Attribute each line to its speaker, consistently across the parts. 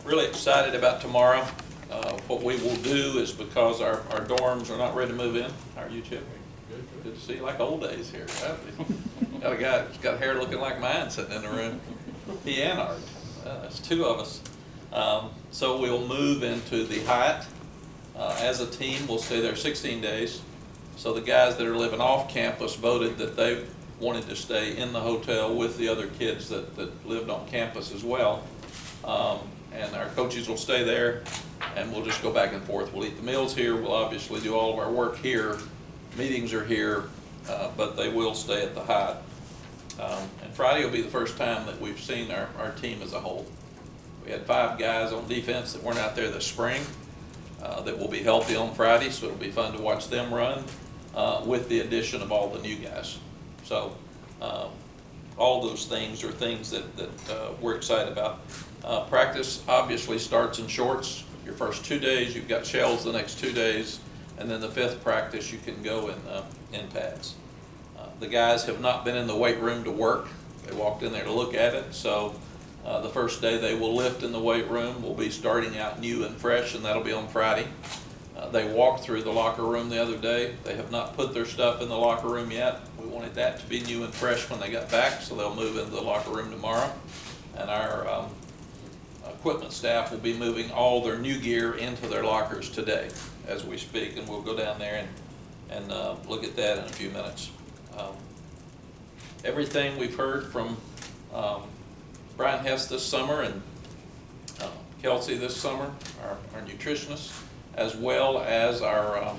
Speaker 1: Really excited about tomorrow. What we will do is, because our dorms are not ready to move in. How are you, Chip? Good to see you, like old days here. Got a guy that's got hair looking like mine sitting in the room. He and Art. That's two of us. So we'll move into the Hyatt. As a team, we'll stay there 16 days. So the guys that are living off campus voted that they wanted to stay in the hotel with the other kids that lived on campus as well. And our coaches will stay there, and we'll just go back and forth. We'll eat the meals here. We'll obviously do all of our work here. Meetings are here, but they will stay at the Hyatt. And Friday will be the first time that we've seen our team as a whole. We had 5 guys on defense that weren't out there this spring that will be healthy on Friday, so it'll be fun to watch them run with the addition of all the new guys. So all those things are things that we're excited about. Practice obviously starts in shorts. Your first 2 days, you've got shells the next 2 days, and then the 5th practice you can go in pads. The guys have not been in the weight room to work. They walked in there to look at it, so the first day they will lift in the weight room. We'll be starting out new and fresh, and that'll be on Friday. They walked through the locker room the other day. They have not put their stuff in the locker room yet. We wanted that to be new and fresh when they got back, so they'll move into the locker room tomorrow. And our equipment staff will be moving all their new gear into their lockers today as we speak, and we'll go down there and look at that in a few minutes. Everything we've heard from Brian Hess this summer and Kelsey this summer, our nutritionists, as well as our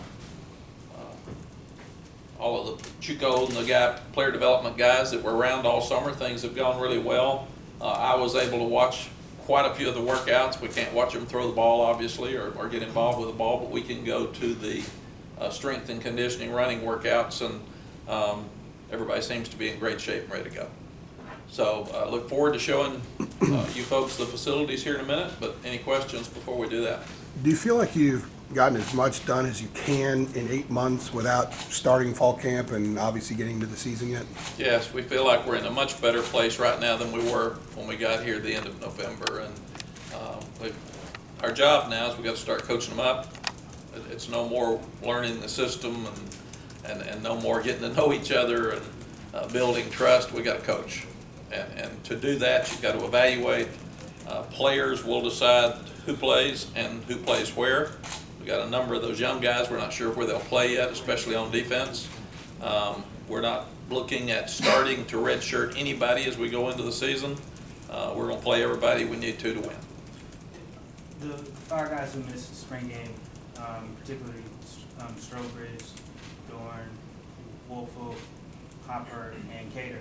Speaker 1: all of the Chico and the player development guys that were around all summer. Things have gone really well. I was able to watch quite a few of the workouts. We can't watch them throw the ball, obviously, or get involved with the ball, but we can go to the strength and conditioning running workouts, and everybody seems to be in great shape and ready to go. So I look forward to showing you folks the facilities here in a minute, but any questions before we do that?
Speaker 2: Do you feel like you've gotten as much done as you can in 8 months without starting fall camp and obviously getting into the season yet?
Speaker 1: Yes, we feel like we're in a much better place right now than we were when we got here at the end of November. And our job now is we got to start coaching them up. It's no more learning the system and no more getting to know each other and building trust. We got to coach. And to do that, you've got to evaluate. Players will decide who plays and who plays where. We got a number of those young guys. We're not sure where they'll play yet, especially on defense. We're not looking at starting to redshirt anybody as we go into the season. We're going to play everybody we need to win.
Speaker 3: The 5 guys who missed the spring game, particularly Strobridge, Dorn, Wolfo, Hopper, and Cater,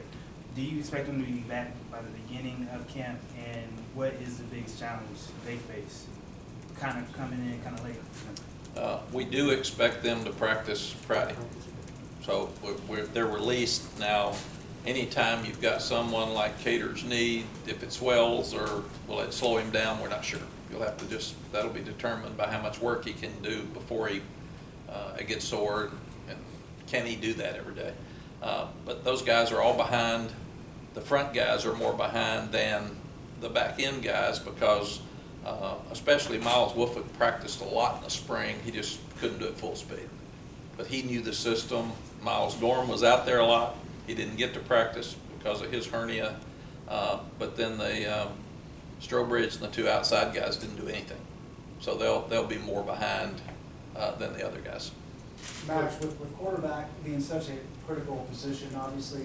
Speaker 3: do you expect them to be back by the beginning of camp? And what is the biggest challenge they face, kind of coming in kind of late?
Speaker 1: We do expect them to practice Friday. So they're released now. Anytime you've got someone like Cater's knee, if it swells or will it slow him down, we're not sure. You'll have to that'll be determined by how much work he can do before it gets sore, and can he do that every day? But those guys are all behind. The front guys are more behind than the back end guys because especially Miles Wolford practiced a lot in the spring. He just couldn't do it full speed. But he knew the system. Miles Dorn was out there a lot. He didn't get to practice because of his hernia. But then the Strobridge and the 2 outside guys didn't do anything. So they'll be more behind than the other guys.
Speaker 4: Max, with quarterback being such a critical position, obviously,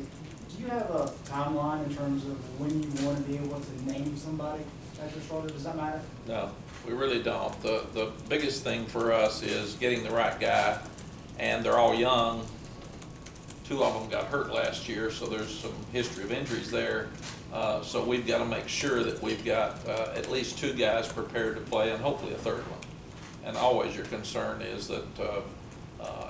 Speaker 4: do you have a timeline in terms of when you want to be able to name somebody as your starter? Does that matter?
Speaker 1: No, we really don't. The biggest thing for us is getting the right guy, and they're all young. 2 of them got hurt last year, so there's some history of injuries there. So we've got to make sure that we've got at least 2 guys prepared to play, and hopefully a 3rd one. And always your concern is that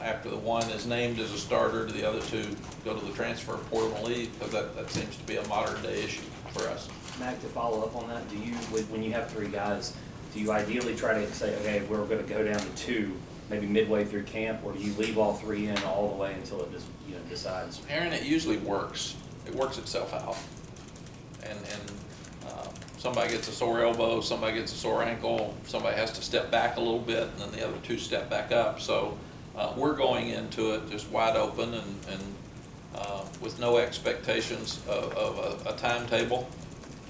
Speaker 1: after the one is named as a starter, do the other 2 go to the transfer portal and leave? Because that seems to be a modern day issue for us.
Speaker 5: Mac, to follow up on that, do you, when you have 3 guys, do you ideally try to say, okay, we're going to go down to 2, maybe midway through camp, or do you leave all 3 in all the way until it just decides?
Speaker 1: Aaron, it usually works. It works itself out. And somebody gets a sore elbow, somebody gets a sore ankle, somebody has to step back a little bit, and then the other two step back up. So we're going into it just wide open and with no expectations of a timetable,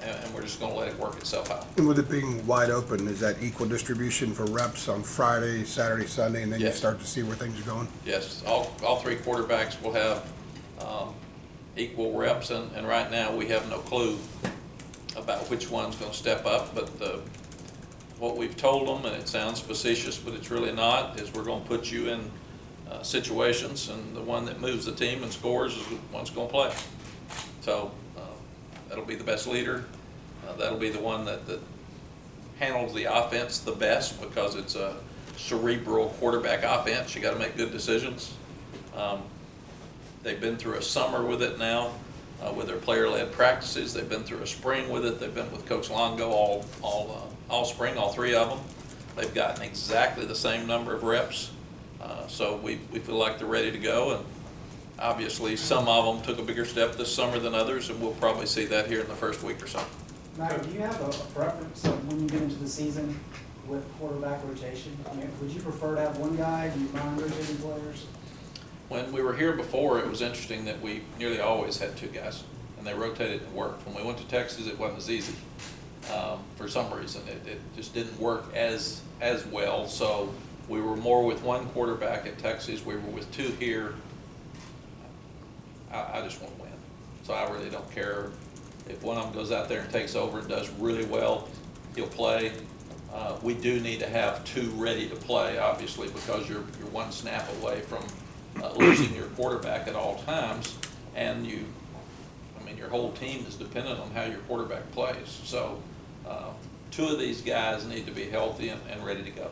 Speaker 1: and we're just going to let it work itself out.
Speaker 2: And with it being wide open, is that equal distribution for reps on Friday, Saturday, Sunday, and then you
Speaker 1: Yes.
Speaker 2: start to see where things are going?
Speaker 1: Yes, all three quarterbacks will have equal reps, and right now we have no clue about which one's going to step up, but what we've told them, and it sounds facetious, but it's really not, is we're going to put you in situations, and the one that moves the team and scores is the one's going to play. So that'll be the best leader. That'll be the one that handles the offense the best, because it's a cerebral quarterback offense. You got to make good decisions. They've been through a summer with it now, with their player-led practices. They've been through a spring with it. They've been with Coach Longo all spring, all three of them. They've gotten exactly the same number of reps. So we feel like they're ready to go, and obviously some of them took a bigger step this summer than others, and we'll probably see that here in the first week or so.
Speaker 4: Matt, do you have a preference of when you get into the season with quarterback rotation? I mean, would you prefer to have one guy? Do you mind rotating players?
Speaker 1: When we were here before, it was interesting that we nearly always had two guys, and they rotated and worked. When we went to Texas, it wasn't as easy. For some reason, it just didn't work as well. So we were more with one quarterback at Texas. We were with two here. I just want to win. So I really don't care if one of them goes out there and takes over and does really well, he'll play. We do need to have two ready to play, obviously, because you're one snap away from losing your quarterback at all times, and your whole team is dependent on how your quarterback plays. So two of these guys need to be healthy and ready to go.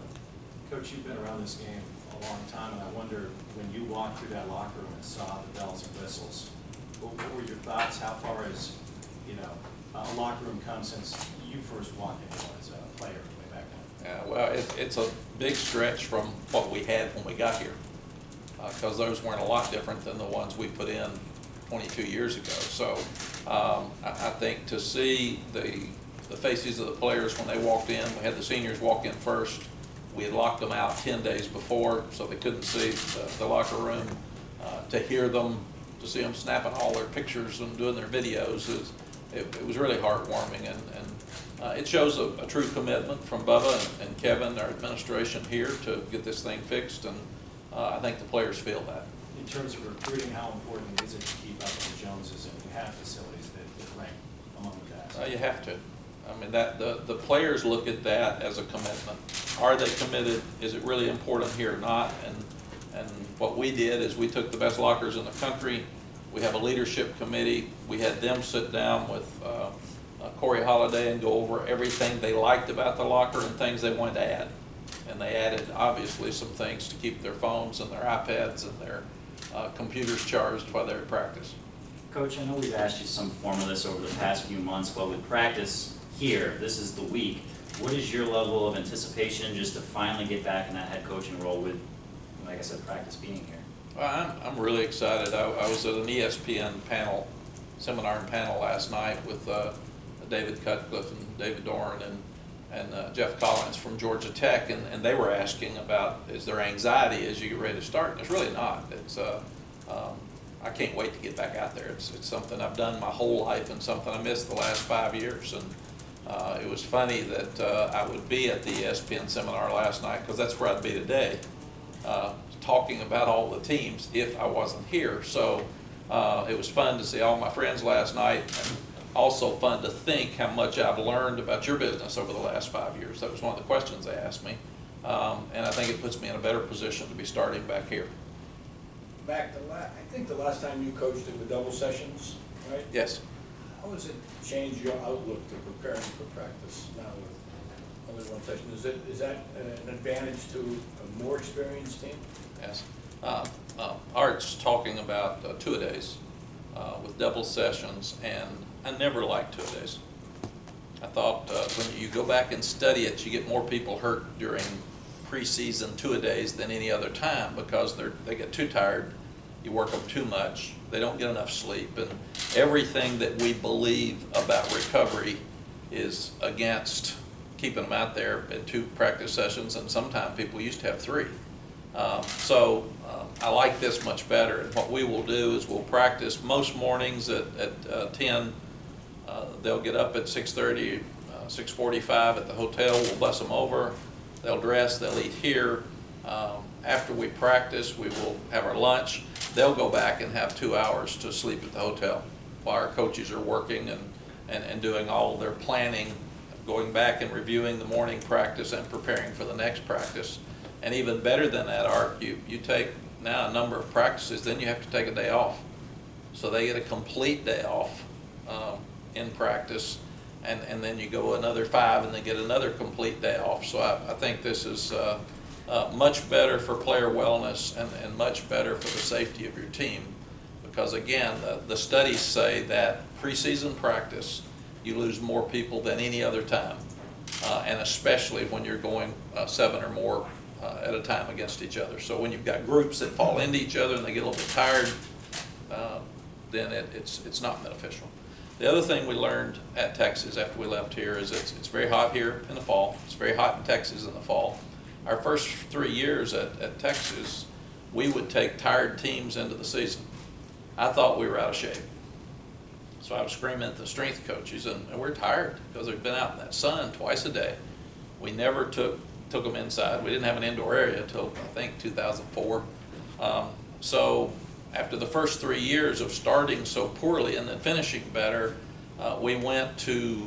Speaker 6: Coach, you've been around this game a long time, and I wonder, when you walked through that locker room and saw the bells and whistles, what were your thoughts? How far has, a locker room come since you first walked in as a player way back then?
Speaker 1: Well, it's a big stretch from what we had when we got here, because those weren't a lot different than the ones we put in 22 years ago. So I think to see the faces of the players when they walked in, we had the seniors walk in first. We had locked them out 10 days before, so they couldn't see the locker room. To hear them, to see them snapping all their pictures and doing their videos, it was really heartwarming, and it shows a true commitment from Bubba and Kevin, our administration here, to get this thing fixed, and I think the players feel that.
Speaker 6: In terms of recruiting, how important is it to keep up with the Joneses, and you have facilities that rank among the best?
Speaker 1: You have to. I mean, the players look at that as a commitment. Are they committed? Is it really important here or not? And what we did is we took the best lockers in the country. We have a leadership committee. We had them sit down with Corey Holliday and go over everything they liked about the locker and things they wanted to add. And they added, obviously, some things to keep their phones and their iPads and their computers charged while they're at practice.
Speaker 7: Coach, I know we've asked you some form of this over the past few months, but with practice here, this is the week. What is your level of anticipation just to finally get back in that head coaching role with, like I said, practice being here?
Speaker 1: Well, I'm really excited. I was at an ESPN seminar and panel last night with David Cutcliffe and David Dorn and Jeff Collins from Georgia Tech, and they were asking about, is there anxiety as you get ready to start? And it's really not. It's I can't wait to get back out there. It's something I've done my whole life and something I missed the last 5 years. And it was funny that I would be at the ESPN seminar last night, because that's where I'd be today, talking about all the teams if I wasn't here. So it was fun to see all my friends last night, and also fun to think how much I've learned about your business over the last 5 years. That was one of the questions they asked me. And I think it puts me in a better position to be starting back here.
Speaker 8: Back I think the last time you coached in the double sessions, right?
Speaker 1: Yes.
Speaker 8: How has it changed your outlook to preparing for practice now with only one session? Is that an advantage to a more experienced team?
Speaker 1: Yes. Art's talking about two-a-days with double sessions, and I never liked two-a-days. I thought when you go back and study it, you get more people hurt during preseason two-a-days than any other time, because they get too tired, you work them too much, they don't get enough sleep, and everything that we believe about recovery is against keeping them out there in 2 practice sessions, and sometimes people used to have 3. I like this much better, and what we will do is we'll practice most mornings at 10. They'll get up at 6:30, 6:45 at the hotel. We'll bus them over. They'll dress, they'll eat here. After we practice, we will have our lunch. They'll go back and have 2 hours to sleep at the hotel while our coaches are working and doing all their planning, going back and reviewing the morning practice and preparing for the next practice. And even better than that, Art, you take now a number of practices, then you have to take a day off. So they get a complete day off in practice, and then you go another 5 and they get another complete day off. So I think this is much better for player wellness and much better for the safety of your team. Because again, the studies say that preseason practice, you lose more people than any other time, and especially when you're going 7 or more at a time against each other. So when you've got groups that fall into each other and they get a little bit tired, then it's not beneficial. The other thing we learned at Texas after we left here is it's very hot here in the fall. It's very hot in Texas in the fall. Our first 3 years at Texas, we would take tired teams into the season. I thought we were out of shape. So I was screaming at the strength coaches, and we're tired because they've been out in that sun twice a day. We never took them inside. We didn't have an indoor area until I think 2004. So after the first 3 years of starting so poorly and then finishing better, we went to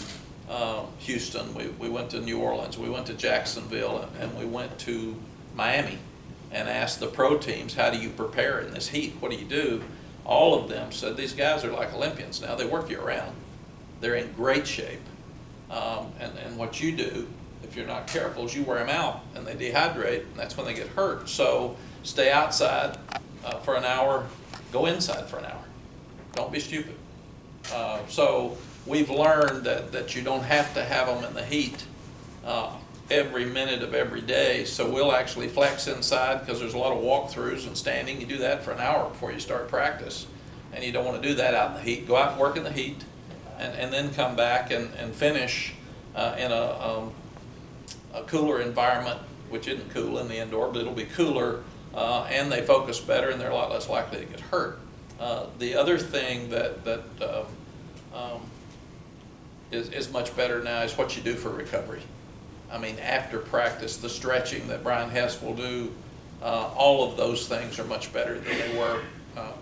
Speaker 1: Houston, we went to New Orleans, we went to Jacksonville, and we went to Miami and asked the pro teams, how do you prepare in this heat? What do you do? All of them said, these guys are like Olympians now. They work year round. They're in great shape. And what you do, if you're not careful, is you wear them out and they dehydrate, and that's when they get hurt. So stay outside for an hour, go inside for an hour. Don't be stupid. So we've learned that you don't have to have them in the heat every minute of every day. So we'll actually flex inside because there's a lot of walkthroughs and standing. You do that for an hour before you start practice. And you don't want to do that out in the heat. Go out and work in the heat and then come back and finish in a cooler environment, which isn't cool in the indoor, but it'll be cooler, and they focus better and they're a lot less likely to get hurt. The other thing that is much better now is what you do for recovery. I mean, after practice, the stretching that Brian Hess will do, all of those things are much better than they were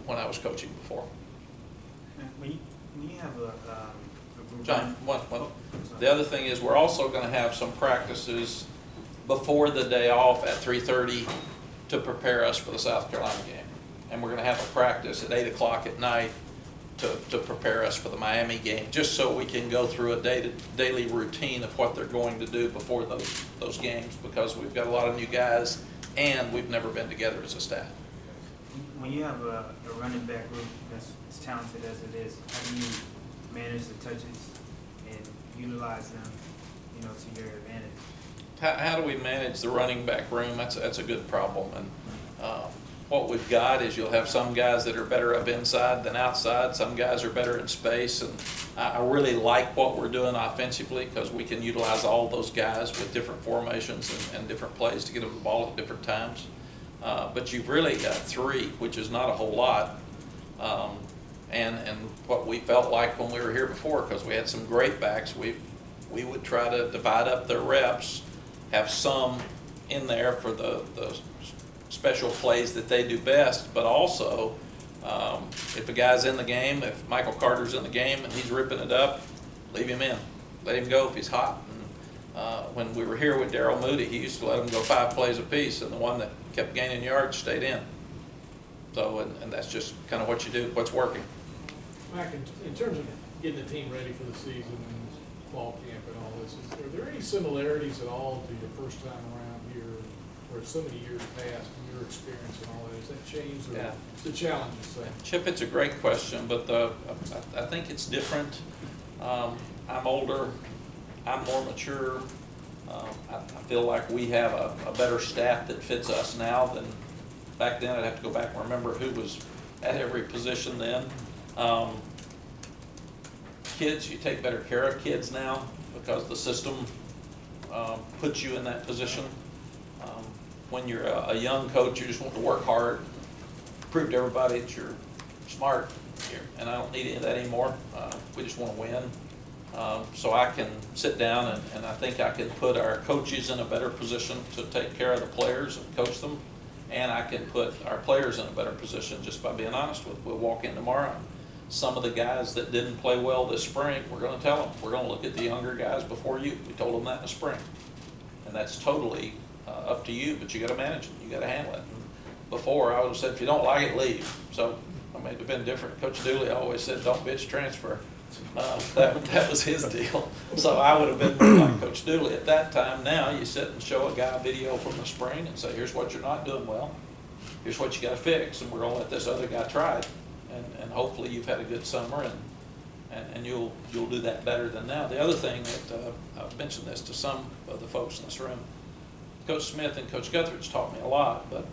Speaker 1: when I was coaching before.
Speaker 3: When you have a group
Speaker 1: John, the other thing is we're also going to have some practices before the day off at 3:30 to prepare us for the South Carolina game. And we're going to have a practice at 8 o'clock at night to prepare us for the Miami game, just so we can go through a daily routine of what they're going to do before those games, because we've got a lot of new guys and we've never been together as a staff.
Speaker 3: When you have a running back group that's as talented as it is, how do you manage the touches and utilize them, to your advantage?
Speaker 1: How do we manage the running back room? That's a good problem. And what we've got is you'll have some guys that are better up inside than outside. Some guys are better in space. And I really like what we're doing offensively because we can utilize all those guys with different formations and different plays to get them the ball at different times. But you've really got 3, which is not a whole lot. And what we felt like when we were here before, because we had some great backs, we would try to divide up their reps, have some in there for the special plays that they do best, but also if a guy's in the game, if Michael Carter's in the game and he's ripping it up, leave him in. Let him go if he's hot. And when we were here with Darryl Moody, he used to let him go 5 plays apiece, and the one that kept gaining yards stayed in. So, and that's just kind of what you do, what's working.
Speaker 9: Mack, in terms of getting the team ready for the season and fall camp and all this, are there any similarities at all to your first time around here, where so many years passed and your experience and all that? Has that changed? Or
Speaker 1: Yeah.
Speaker 9: the challenges? So?
Speaker 1: Chip, it's a great question, but I think it's different. I'm older, I'm more mature. I feel like we have a better staff that fits us now than back then. I'd have to go back and remember who was at every position then. Kids, you take better care of kids now. because the system puts you in that position. When you're a young coach, you just want to work hard, prove to everybody that you're smart, and I don't need any of that anymore. We just want to win. So I can sit down and I think I can put our coaches in a better position to take care of the players and coach them. And I can put our players in a better position just by being honest with them. We'll walk in tomorrow. Some of the guys that didn't play well this spring, we're going to tell them. We're going to look at the younger guys before you. We told them that in the spring. And that's totally up to you, but you got to manage it. You got to handle it. And before, I would have said, if you don't like it, leave. So, I mean, it'd have been different. Coach Dooley always said, don't bitch, transfer. That was his deal. So I would have been more like Coach Dooley at that time. Now you sit and show a guy a video from the spring and say, here's what you're not doing well. Here's what you got to fix, and we're going to let this other guy try it. And hopefully you've had a good summer, and you'll do that better than now. The other thing that I've mentioned this to some of the folks in this room, Coach Smith and Coach Guthridge taught me a lot, but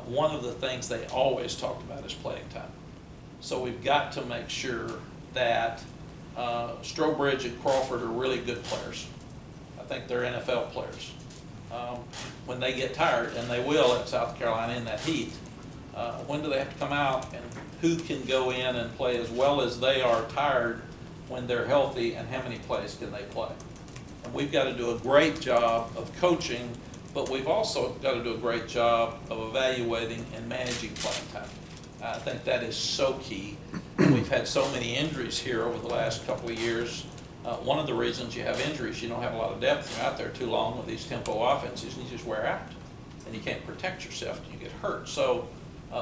Speaker 1: one of the things they always talked about is playing time. So we've got to make sure that Strobridge and Crawford are really good players. I think they're NFL players. When they get tired, and they will at South Carolina in that heat, when do they have to come out, and who can go in and play as well as they are tired when they're healthy, and how many plays can they play? And we've got to do a great job of coaching, but we've also got to do a great job of evaluating and managing playing time. I think that is so key. We've had so many injuries here over the last couple of years. One of the reasons you have injuries, you don't have a lot of depth. You're out there too long with these tempo offenses, and you just wear out. And you can't protect yourself and you get hurt. So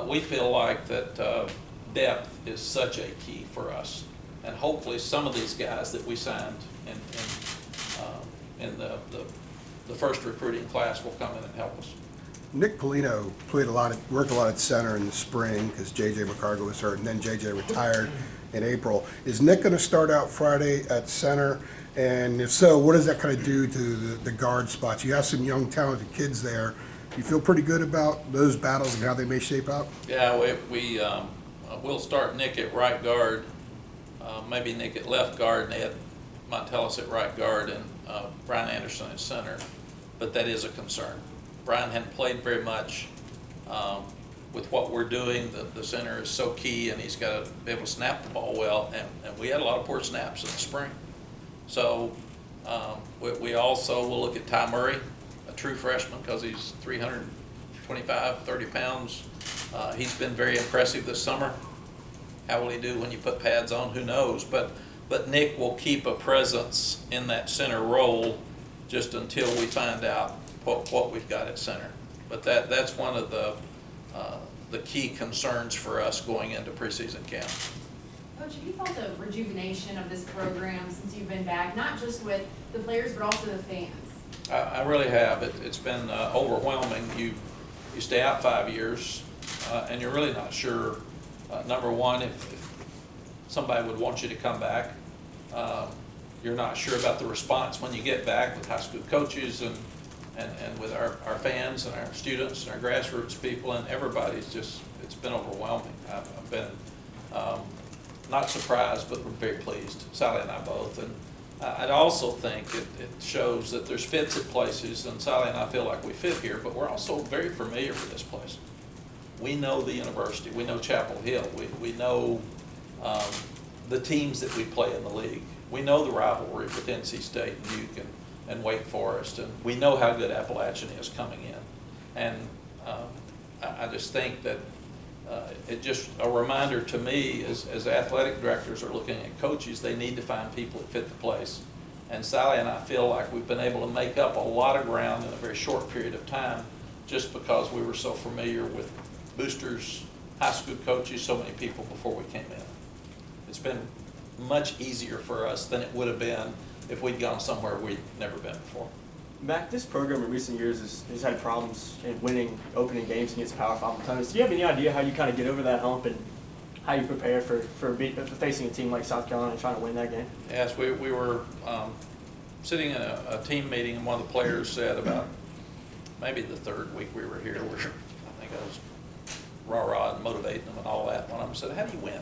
Speaker 1: we feel like that depth is such a key for us. And hopefully some of these guys that we signed in the first recruiting class will come in and help us.
Speaker 2: Nick Polino worked a lot at center in the spring because J.J. McCargo was hurt, and then J.J. retired in April. Is Nick going to start out Friday at center? And if so, what does that kind of do to the guard spots? You have some young, talented kids there. You feel pretty good about those battles and how they may shape out?
Speaker 1: Yeah, we'll start Nick at right guard, maybe Nick at left guard, and Ed Montelis at right guard, and Brian Anderson at center. But that is a concern. Brian hadn't played very much. With what we're doing, the center is so key, and he's got to be able to snap the ball well, and we had a lot of poor snaps in the spring. So we also will look at Ty Murray, a true freshman, because he's 325, 30 pounds. He's been very impressive this summer. How will he do when you put pads on? Who knows? But Nick will keep a presence in that center role just until we find out what we've got at center. But that's one of the key concerns for us going into preseason camp.
Speaker 10: Coach, have you felt a rejuvenation of this program since you've been back, not just with the players but also the fans?
Speaker 1: I really have. It's been overwhelming. You stay out 5 years, and you're really not sure, number one, if somebody would want you to come back. You're not sure about the response when you get back with high school coaches and with our fans and our students and our grassroots people, and everybody's just, it's been overwhelming. I've been not surprised, but we're very pleased, Sally and I both. And I'd also think it shows that there's fits at places, and Sally and I feel like we fit here, but we're also very familiar with this place. We know the university, we know Chapel Hill, we know the teams that we play in the league. We know the rivalry with NC State and Duke and Wake Forest, and we know how good Appalachian is coming in. And I just think that it's just a reminder to me as athletic directors are looking at coaches, they need to find people that fit the place. And Sally and I feel like we've been able to make up a lot of ground in a very short period of time just because we were so familiar with boosters, high school coaches, so many people before we came in. It's been much easier for us than it would have been if we'd gone somewhere we'd never been before.
Speaker 11: Mack, this program in recent years has had problems in winning opening games against Power 5 opponents. Do you have any idea how you kind of get over that hump and how you prepare for facing a team like South Carolina and trying to win that game?
Speaker 1: Yes, we were sitting in a team meeting, and one of the players said about maybe the third week we were here, where I think I was rah-rah and motivating them and all that. One of them said, how do you win?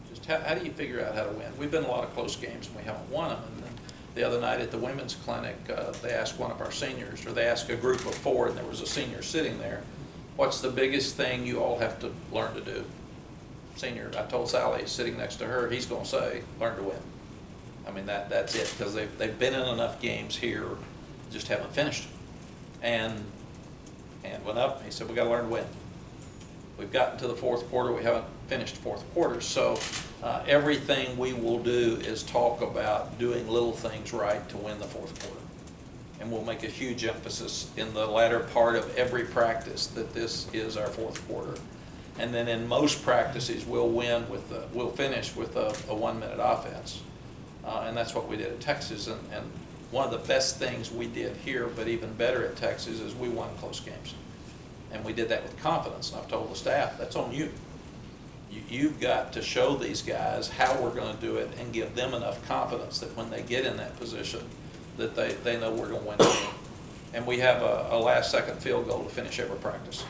Speaker 1: Just how do you figure out how to win? We've been in a lot of close games and we haven't won them. And The other night at the women's clinic, they asked one of our seniors, or they asked a group of 4, and there was a senior sitting there, what's the biggest thing you all have to learn to do? Senior, I told Sally, sitting next to her, he's gonna say, learn to win. I mean, that's it, because they've been in enough games here, just haven't finished. And went up, he said, we gotta learn to win. We've gotten to the fourth quarter, we haven't finished fourth quarter, so everything we will do is talk about doing little things right to win the fourth quarter. And we'll make a huge emphasis in the latter part of every practice that this is our fourth quarter. And then in most practices, we'll finish with a 1-minute offense. And that's what we did at Texas. And one of the best things we did here, but even better at Texas, is we won close games. And we did that with confidence. And I've told the staff, that's on you. You've got to show these guys how we're going to do it and give them enough confidence that when they get in that position, that they know we're going to win the game. And we have a last-second field goal to finish every practice.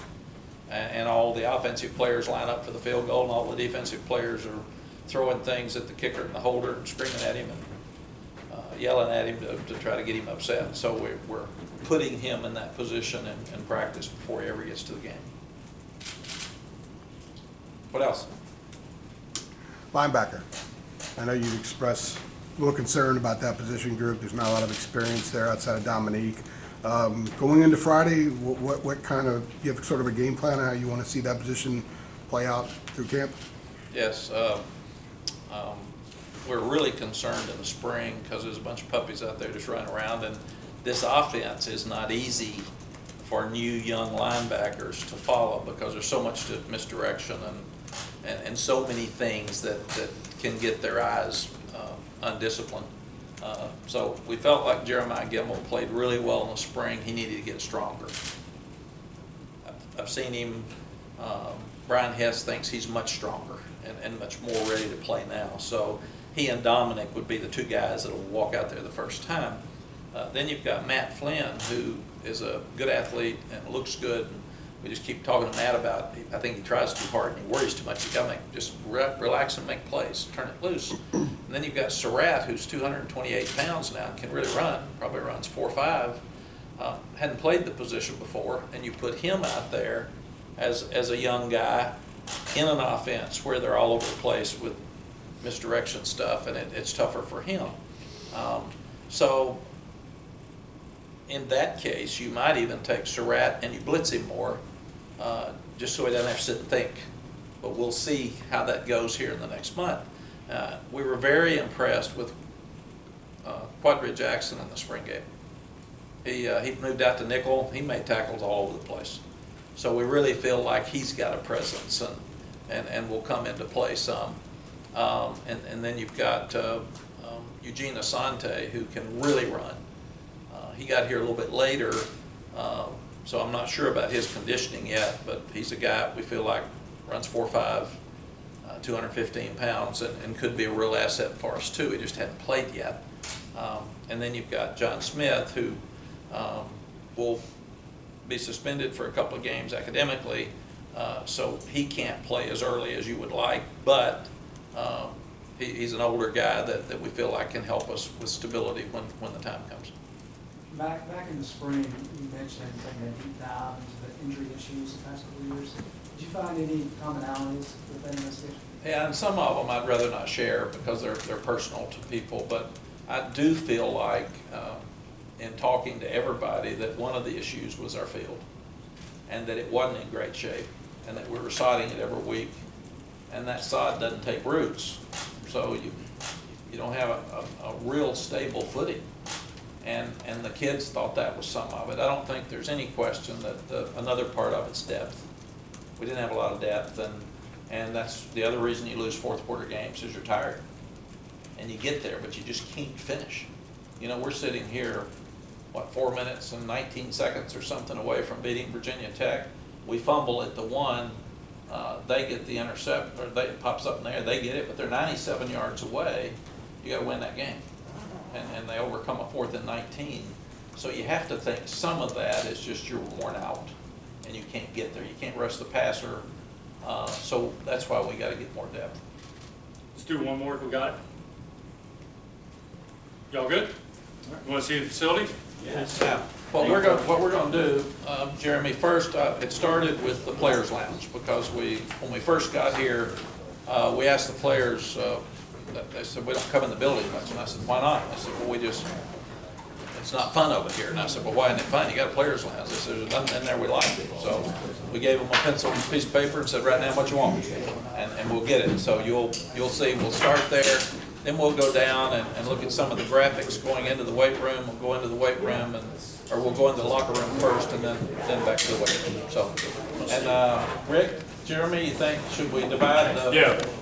Speaker 1: And all the offensive players line up for the field goal, and all the defensive players are throwing things at the kicker and the holder and screaming at him and yelling at him to try to get him upset. So we're putting him in that position in practice before he ever gets to the game. What else?
Speaker 2: Linebacker. I know you expressed a little concern about that position group. There's not a lot of experience there outside of Dominique. Going into Friday, what kind of, you have sort of a game plan on how you want to see that position play out through camp?
Speaker 1: Yes. We're really concerned in the spring because there's a bunch of puppies out there just running around, and this offense is not easy for new young linebackers to follow because there's so much misdirection and so many things that can get their eyes undisciplined. So we felt like Jeremiah Gemmel played really well in the spring. He needed to get stronger. I've seen him. Brian Hess thinks he's much stronger and much more ready to play now. So he and Dominic would be the 2 guys that will walk out there the first time. Then you've got Matt Flynn, who is a good athlete and looks good. We just keep talking to Matt about, I think he tries too hard and he worries too much. You gotta just relax and make plays, turn it loose. And then you've got Surratt, who's 228 pounds now and can really run, probably runs 4.5. Hadn't played the position before, and you put him out there as a young guy in an offense where they're all over the place with misdirection stuff, and it's tougher for him. So in that case, you might even take Surratt and you blitz him more, just so he doesn't have to sit and think. But we'll see how that goes here in the next month. We were very impressed with Quadri Jackson in the spring game. He moved out to nickel. He made tackles all over the place. So we really feel like he's got a presence and will come into play some. And then you've got Eugene Asante, who can really run. He got here a little bit later, so I'm not sure about his conditioning yet, but he's a guy we feel like runs 4.5, 215 pounds, and could be a real asset for us too. He just hadn't played yet. And then you've got John Smith, who will be suspended for a couple of games academically, so he can't play as early as you would like, but he's an older guy that we feel like can help us with stability when the time comes.
Speaker 4: Back in the spring, you mentioned taking a deep dive into the injury issues the past couple of years. Did you find any commonalities within this issue?
Speaker 1: Yeah, and some of them I'd rather not share because they're personal to people, but I do feel like in talking to everybody that one of the issues was our field, and that it wasn't in great shape, and that we were sodding it every week, and that sod doesn't take roots, so you don't have a real stable footing. And the kids thought that was some of it. I don't think there's any question that another part of it's depth. We didn't have a lot of depth, and that's the other reason you lose fourth quarter games is you're tired. And you get there, but you just can't finish. You know, we're sitting here, 4 minutes and 19 seconds or something away from beating Virginia Tech. We fumble at the 1, they get the intercept, or it pops up in there, they get it, but they're 97 yards away. You gotta win that game. And they overcome a 4th and 19. So you have to think some of that is just you're worn out and you can't get there. You can't rush the passer. So that's why we got to get more depth.
Speaker 12: Let's do one more if we got it. Y'all good? You want to see the facilities?
Speaker 1: Now, what we're gonna do, Jeremy, first, it started with the Players Lounge, because when we first got here, we asked the players, they said, we don't come in the building much, and I said, why not? I said, well, it's not fun over here, and I said, well, why isn't it fun? You got a Players Lounge. They said, there's nothing in there we like. So we gave them a pencil and a piece of paper and said, write down what you want, and we'll get it. So you'll see, we'll start there. Then we'll go down and look at some of the graphics going into the weight room. We'll go into the weight room, or we'll go into the locker room first, and then back to the weight room. So, and Rick, Jeremy, you think, should we divide the?
Speaker 12: Yeah.